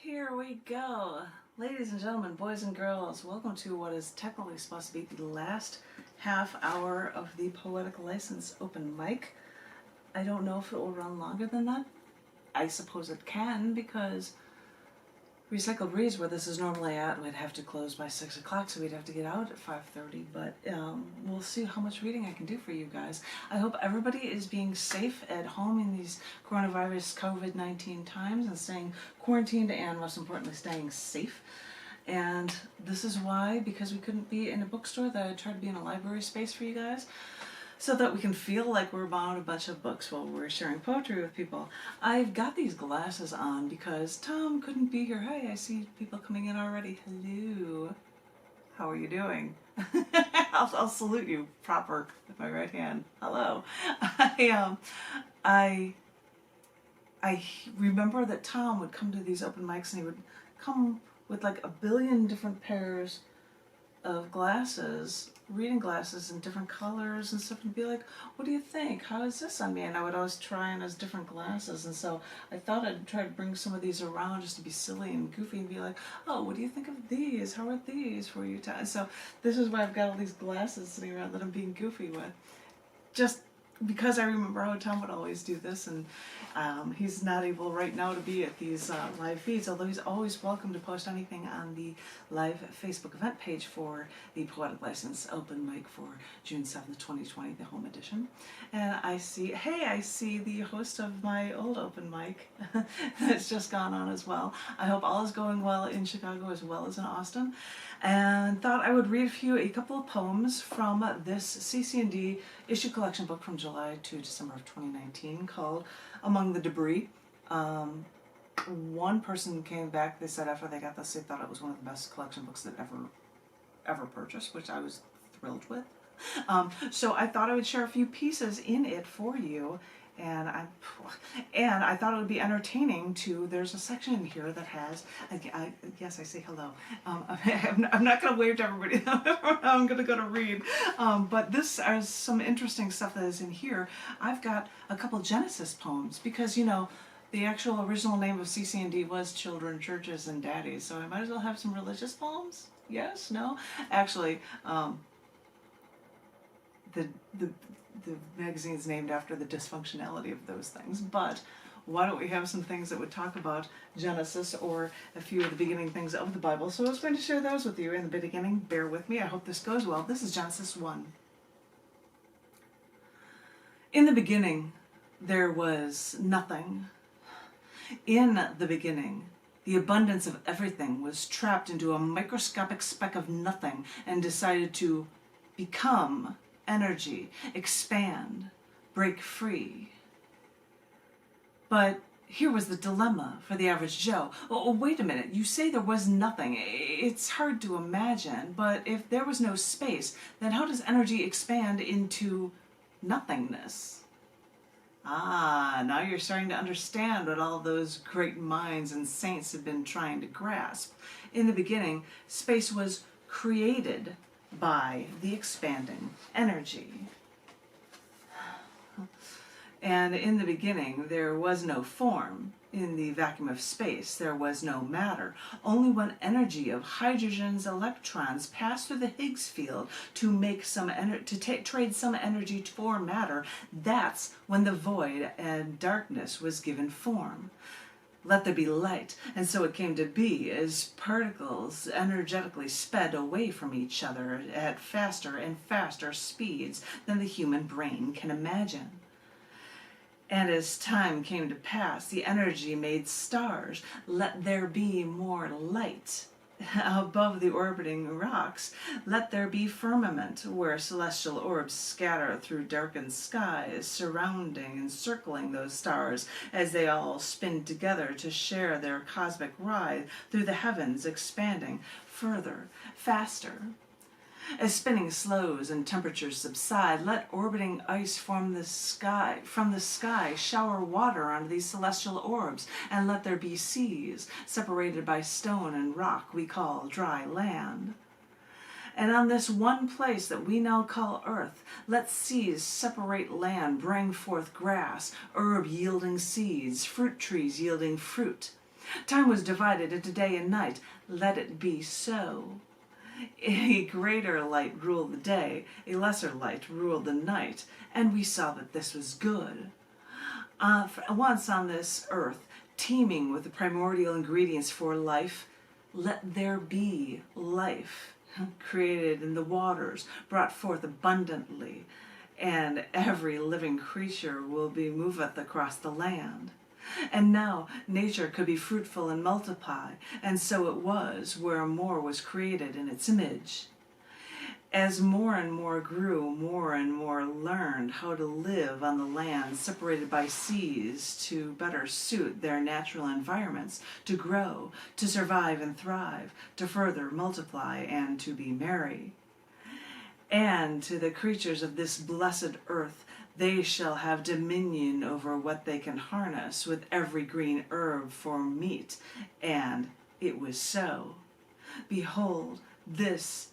Here we go. Ladies and gentlemen, boys and girls, welcome to what is technically supposed to be the last half hour of the Poetic License open mic. I don't know if it will run longer than that. I suppose it can, because Recycled Reads, where this is normally at, would have to close by 6 o'clock, so we'd have to get out at 5:30, but we'll see how much reading I can do for you guys. I hope everybody is being safe at home in these coronavirus COVID-19 times and staying quarantined and, most importantly, staying safe. And this is why, because we couldn't be in a bookstore, that I tried to be in a library space for you guys, so that we can feel like we're buying a bunch of books while we're sharing poetry with people. I've got these glasses on because Tom couldn't be here. Hey, I see people coming in already. Hello. How are you doing? I'll salute you proper with my right hand. Hello. I remember that Tom would come to these open mics and he would come with like a billion different pairs of glasses, reading glasses in different colors and stuff, and be like, what do you think? How is this on me? And I would always try on as different glasses, and so I thought I'd try to bring some of these around just to be silly and goofy and be like, oh, what do you think of these? How are these for you? So this is why I've got all these glasses sitting around that I'm being goofy with. Just because I remember how Tom would always do this, and he's not able right now to be at these live feeds, although he's always welcome to post anything on the live Facebook event page for the Poetic License open mic for June 7th, 2020, the home edition. And I see the host of my old open mic that's just gone on as well. I hope all is going well in Chicago as well as in Austin. And thought I would read a couple of poems from this cc&d issue collection book from July to December of 2019 called Among the Debris. One person came back, they said after they got this, they thought it was one of the best collection books they'd ever purchased, which I was thrilled with. So I thought I would share a few pieces in it for you. And I thought it would be entertaining too. There's a section in here that has, yes, I say hello. I'm not going to wave to everybody. I'm going to go to read. But this is some interesting stuff that is in here. I've got a couple Genesis poems because, you know, the actual original name of cc&d was Children, Churches, and Daddies. So I might as well have some religious poems. Yes? No? Actually, the magazine's named after the dysfunctionality of those things, but why don't we have some things that would talk about Genesis or a few of the beginning things of the Bible. So I was going to share those with you in the beginning. Bear with me. I hope this goes well. This is Genesis 1. In the beginning, there was nothing. In the beginning, the abundance of everything was trapped into a microscopic speck of nothing and decided to become energy, expand, break free. But here was the dilemma for the average Joe. Oh, wait a minute, you say there was nothing. It's hard to imagine, but if there was no space, then how does energy expand into nothingness? Ah, now you're starting to understand what all those great minds and saints have been trying to grasp. In the beginning, space was created by the expanding energy. And in the beginning, there was no form. In the vacuum of space, there was no matter. Only when energy of hydrogen's electrons passed through the Higgs field to make some trade some energy for matter, that's when the void and darkness was given form. Let there be light, and so it came to be as particles energetically sped away from each other at faster and faster speeds than the human brain can imagine. And as time came to pass, the energy made stars. Let there be more light. Above the orbiting rocks, let there be firmament, where celestial orbs scatter through darkened skies, surrounding and circling those stars as they all spin together to share their cosmic ride through the heavens, expanding further, faster. As spinning slows and temperatures subside, let orbiting ice from the sky shower water onto these celestial orbs, and let there be seas separated by stone and rock we call dry land. And on this one place that we now call earth, let seas separate land, bring forth grass, herb yielding seeds, fruit trees yielding fruit. Time was divided into day and night. Let it be so. A greater light ruled the day, a lesser light ruled the night, and we saw that this was good. Once on this earth, teeming with the primordial ingredients for life, let there be life, created in the waters, brought forth abundantly, and every living creature will be moveth across the land. And now nature could be fruitful and multiply, and so it was, where more was created in its image. As more and more grew, more and more learned how to live on the land separated by seas to better suit their natural environments, to grow, to survive and thrive, to further multiply and to be merry. And to the creatures of this blessed earth, they shall have dominion over what they can harness with every green herb for meat. And it was so. Behold, this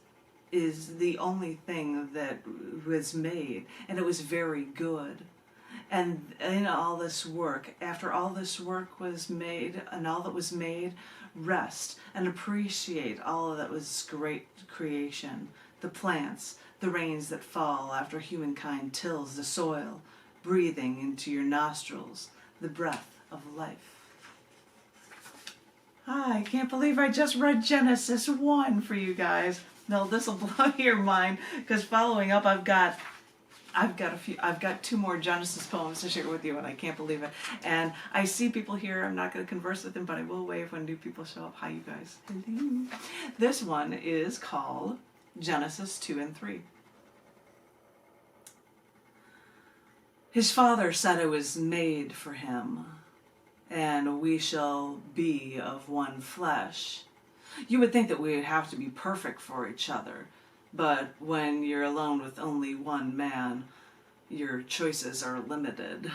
is the only thing that was made, and it was very good. And in all this work, after all this work was made, and all that was made, rest and appreciate all that was great creation, the plants, the rains that fall after humankind tills the soil, breathing into your nostrils the breath of life. I can't believe I just read Genesis 1 for you guys. No, this will blow your mind, because following up I've got two more Genesis poems to share with you, and I can't believe it. And I see people here. I'm not going to converse with them, but I will wave when new people show up. Hi, you guys. Hello. This one is called Genesis 2 and 3. His father said it was made for him, and we shall be of one flesh. You would think that we would have to be perfect for each other, but when you're alone with only one man, your choices are limited.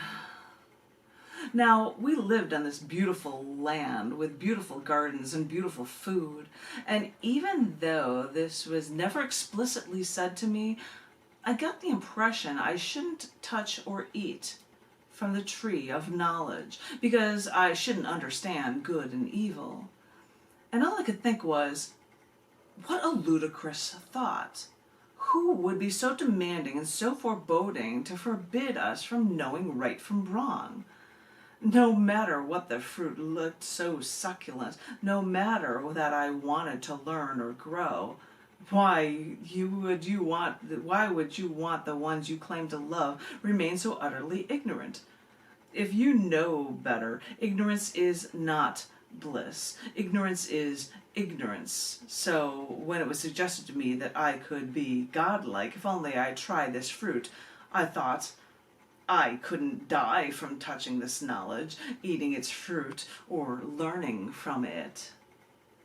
Now, we lived on this beautiful land with beautiful gardens and beautiful food, and even though this was never explicitly said to me, I got the impression I shouldn't touch or eat from the tree of knowledge, because I shouldn't understand good and evil. And all I could think was, what a ludicrous thought. Who would be so demanding and so foreboding to forbid us from knowing right from wrong? No matter what the fruit looked so succulent, no matter that I wanted to learn or grow, why would you want the ones you claim to love remain so utterly ignorant? If you know better, ignorance is not bliss. Ignorance is ignorance. So when it was suggested to me that I could be godlike if only I tried this fruit, I thought, I couldn't die from touching this knowledge, eating its fruit, or learning from it.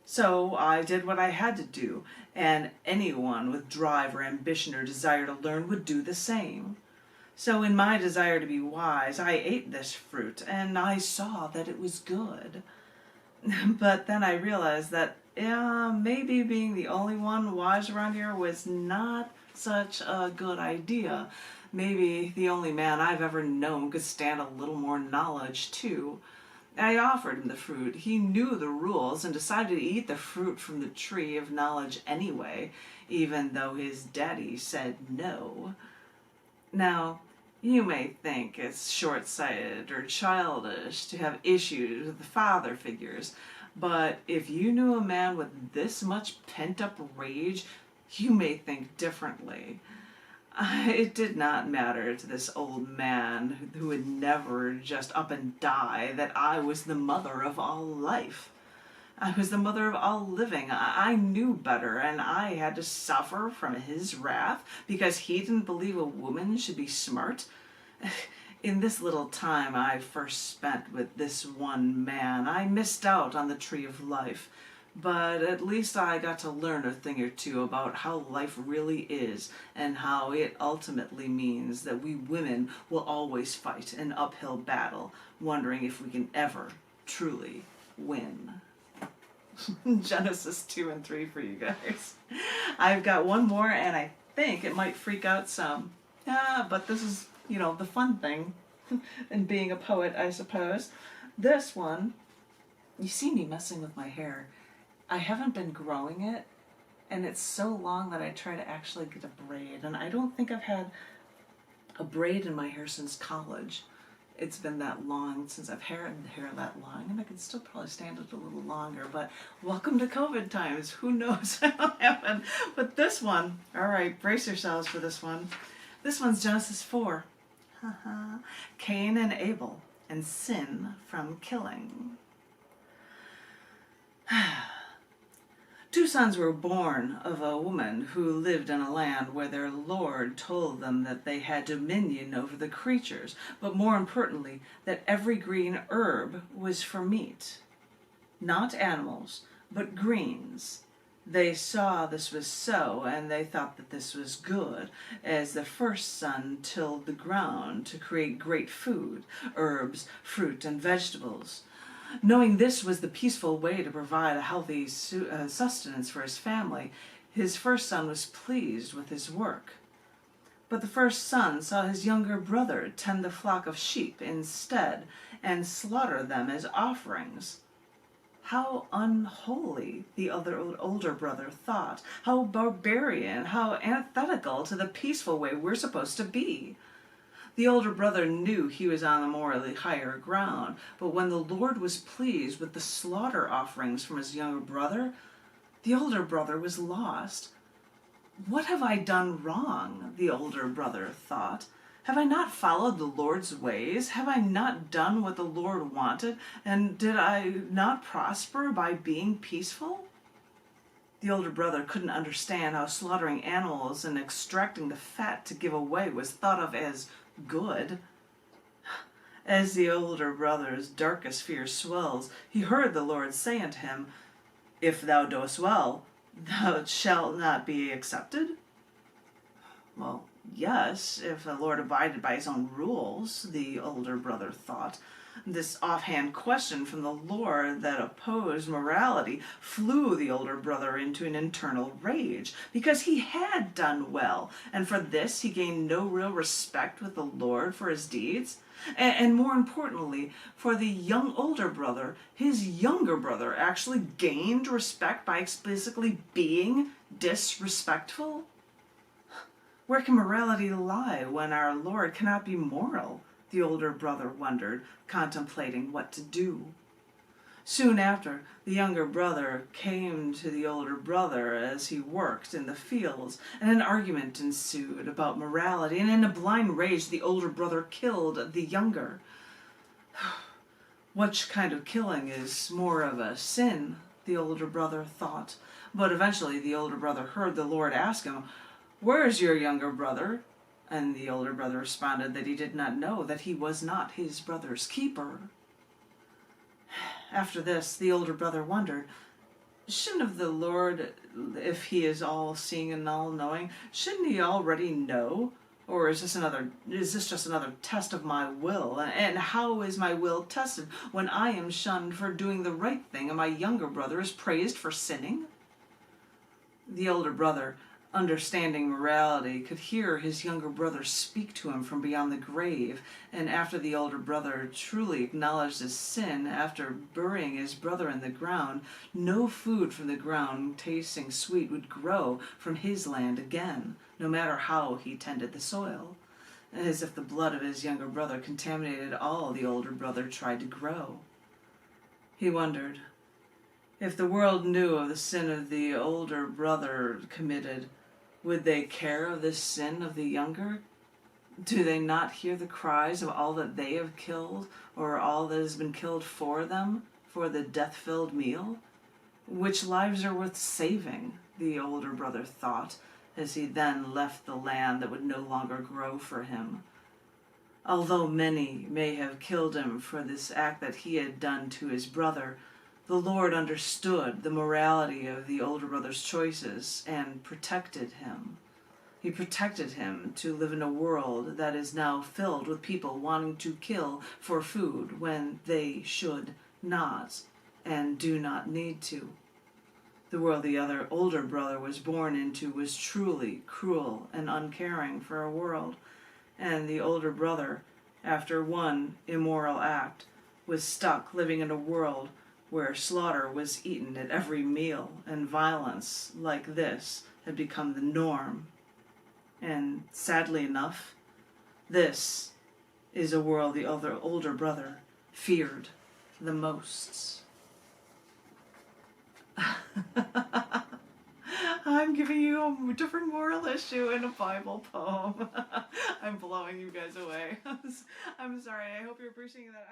So I did what I had to do, and anyone with drive or ambition or desire to learn would do the same. So in my desire to be wise, I ate this fruit, and I saw that it was good. But then I realized that maybe being the only one wise around here was not such a good idea. Maybe the only man I've ever known could stand a little more knowledge too. I offered him the fruit. He knew the rules and decided to eat the fruit from the tree of knowledge anyway, even though his daddy said no. Now, you may think it's short-sighted or childish to have issues with the father figures, but if you knew a man with this much pent-up rage, you may think differently. It did not matter to this old man who would never just up and die that I was the mother of all life. I was the mother of all living. I knew better, and I had to suffer from his wrath because he didn't believe a woman should be smart. In this little time I first spent with this one man, I missed out on the tree of life. But at least I got to learn a thing or two about how life really is, and how it ultimately means that we women will always fight an uphill battle, wondering if we can ever truly win. Genesis 2 and 3 for you guys. I've got one more, and I think it might freak out some. But this is, the fun thing in being a poet, I suppose. This one You see me messing with my hair. I haven't been growing it, and it's so long that I try to actually get a braid, and I don't think I've had a braid in my hair since college. It's been that long since I've had hair that long, and I can still probably stand it a little longer, but welcome to COVID times. Who knows what'll happen. But this one, all right, brace yourselves for this one. This one's Genesis 4. Cain and Abel, and sin from killing. Two sons were born of a woman who lived in a land where their Lord told them that they had dominion over the creatures, but more importantly, that every green herb was for meat. Not animals, but greens. They saw this was so, and they thought that this was good, as the first son tilled the ground to create great food, herbs, fruit, and vegetables. Knowing this was the peaceful way to provide a healthy sustenance for his family, his first son was pleased with his work. But the first son saw his younger brother tend the flock of sheep instead, and slaughter them as offerings. How unholy, the older brother thought. How barbarian, how antithetical to the peaceful way we're supposed to be. The older brother knew he was on the morally higher ground, but when the Lord was pleased with the slaughter offerings from his younger brother, the older brother was lost. What have I done wrong? The older brother thought. Have I not followed the Lord's ways? Have I not done what the Lord wanted? And did I not prosper by being peaceful? The older brother couldn't understand how slaughtering animals and extracting the fat to give away was thought of as good. As the older brother's darkest fear swells, he heard the Lord say unto him, If thou doest well, thou shalt not be accepted? Well, yes, if the Lord abided by his own rules, the older brother thought. This offhand question from the Lord that opposed morality flew the older brother into an internal rage, because he had done well, and for this he gained no real respect with the Lord for his deeds. And more importantly, for the older brother, his younger brother actually gained respect by explicitly being disrespectful. Where can morality lie when our Lord cannot be moral? The older brother wondered, contemplating what to do. Soon after, the younger brother came to the older brother as he worked in the fields, and an argument ensued about morality, and in a blind rage the older brother killed the younger. Which kind of killing is more of a sin? The older brother thought. But eventually the older brother heard the Lord ask him, Where is your younger brother? And the older brother responded that he did not know, that he was not his brother's keeper. After this, the older brother wondered, shouldn't have the Lord, if he is all-seeing and all-knowing, shouldn't he already know? Or is this just another test of my will? And how is my will tested when I am shunned for doing the right thing and my younger brother is praised for sinning? The older brother, understanding morality, could hear his younger brother speak to him from beyond the grave, and after the older brother truly acknowledged his sin, after burying his brother in the ground, no food from the ground tasting sweet would grow from his land again, no matter how he tended the soil, as if the blood of his younger brother contaminated all the older brother tried to grow. He wondered, if the world knew of the sin of the older brother committed, would they care of the sin of the younger? Do they not hear the cries of all that they have killed, or all that has been killed for them, for the death-filled meal? Which lives are worth saving, the older brother thought, as he then left the land that would no longer grow for him. Although many may have killed him for this act that he had done to his brother, the Lord understood the morality of the older brother's choices and protected him. He protected him to live in a world that is now filled with people wanting to kill for food when they should not and do not need to. The world the other older brother was born into was truly cruel and uncaring for a world, and the older brother, after one immoral act, was stuck living in a world where slaughter was eaten at every meal and violence like this had become the norm. And sadly enough, this is a world the older brother feared the most. I'm giving you a different moral issue in a Bible poem. I'm blowing you guys away. I'm sorry. I hope you're appreciating that.